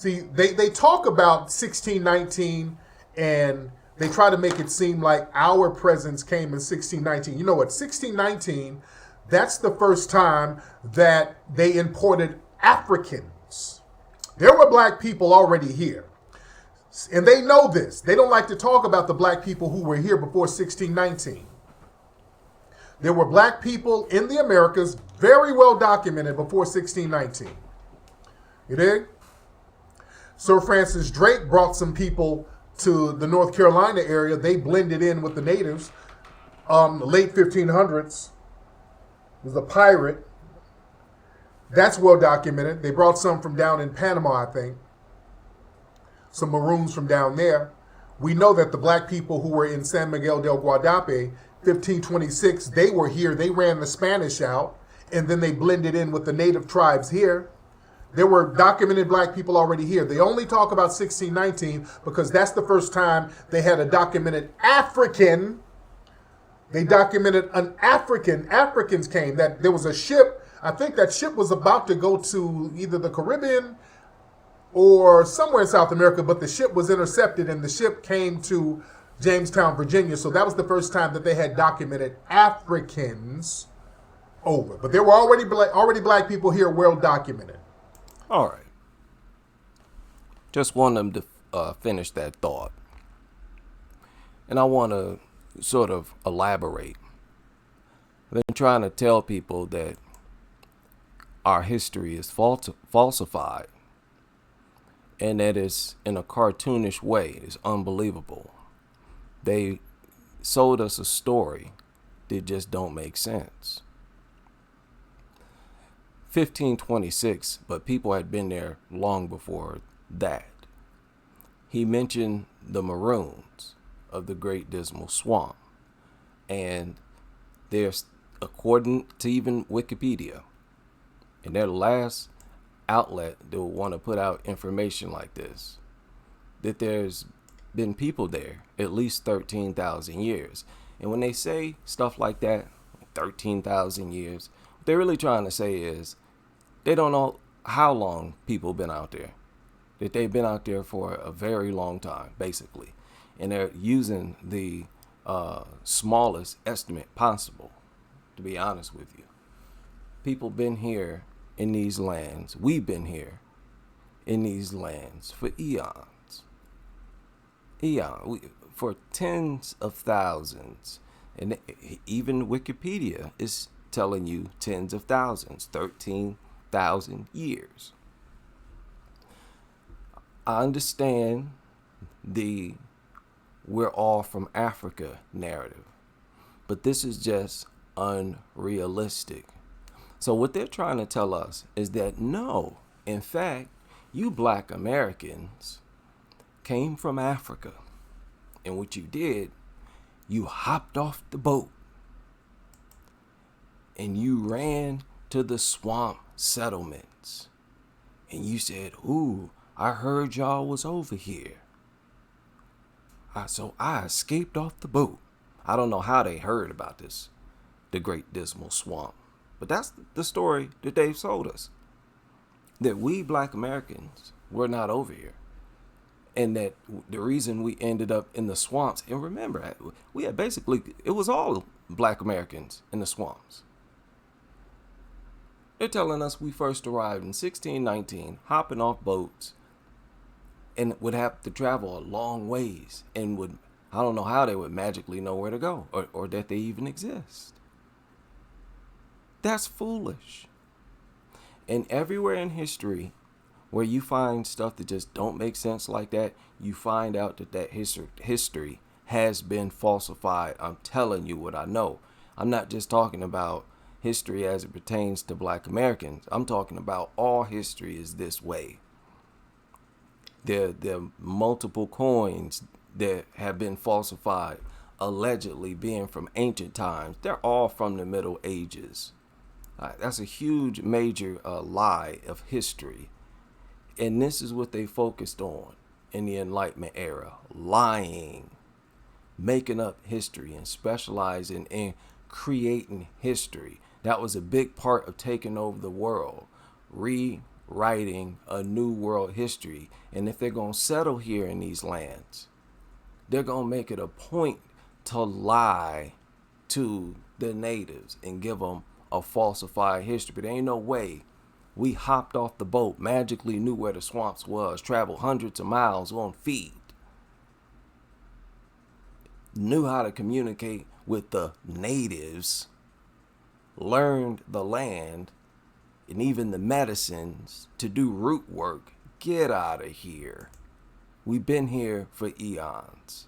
See, they talk about 1619 and they try to make it seem like our presence came in 1619. You know what? 1619, that's the first time that they imported Africans. There were black people already here. And they know this. They don't like to talk about the black people who were here before 1619. There were black people in the Americas, very well documented before 1619. You dig? Sir Francis Drake brought some people to the North Carolina area. They blended in with the natives. The late 1500s. Was a pirate. That's well documented. They brought some from down in Panama, I think. Some Maroons from down there. We know that the black people who were in San Miguel del Guadape, 1526, they were here. They ran the Spanish out, and then they blended in with the native tribes here. There were documented black people already here. They only talk about 1619 because that's the first time they had a documented African. They documented an African. Africans came. That there was a ship. I think that ship was about to go to either the Caribbean or somewhere in South America, but the ship was intercepted and the ship came to Jamestown, Virginia. So that was the first time that they had documented Africans over. But there were already black people here, well documented. All right. Just want them to finish that thought. And I want to sort of elaborate. I've been trying to tell people that our history is falsified and that it's in a cartoonish way. It's unbelievable. They sold us a story that just don't make sense. 1526, but people had been there long before that. He mentioned the Maroons of the Great Dismal Swamp. And there's, according to even Wikipedia, and their last outlet that will want to put out information like this, that there's been people there at least 13,000 years. And when they say stuff like that, 13,000 years, what they're really trying to say is they don't know how long people been out there. That they've been out there for a very long time, basically. And they're using the smallest estimate possible, to be honest with you. People been here in these lands. We've been here in these lands for eons. For tens of thousands. And even Wikipedia is telling you tens of thousands, 13,000 years. I understand the we're all from Africa narrative, but this is just unrealistic. So what they're trying to tell us is that no, in fact, you black Americans came from Africa. And what you did, you hopped off the boat and you ran to the swamp settlements. And you said, ooh, I heard y'all was over here. So I escaped off the boat. I don't know how they heard about this, the Great Dismal Swamp. But that's the story that they've sold us. That we black Americans were not over here. And that the reason we ended up in the swamps, and remember, we had basically, it was all black Americans in the swamps. They're telling us we first arrived in 1619, hopping off boats, and would have to travel a long ways, and would, I don't know how they would magically know where to go, or that they even exist. That's foolish. And everywhere in history where you find stuff that just don't make sense like that, you find out that history has been falsified. I'm telling you what I know. I'm not just talking about history as it pertains to black Americans. I'm talking about all history is this way. There are multiple coins that have been falsified, allegedly being from ancient times. They're all from the Middle Ages. That's a huge, major lie of history. And this is what they focused on in the Enlightenment era. Lying, making up history, and specializing in creating history. That was a big part of taking over the world. writing a new world history. And if they're going to settle here in these lands, they're going to make it a point to lie to the natives and give them a falsified history. But there ain't no way we hopped off the boat, magically knew where the swamps was, traveled hundreds of miles on feet, knew how to communicate with the natives, learned the land and even the medicines to do root work. Get out of here. We've been here for eons.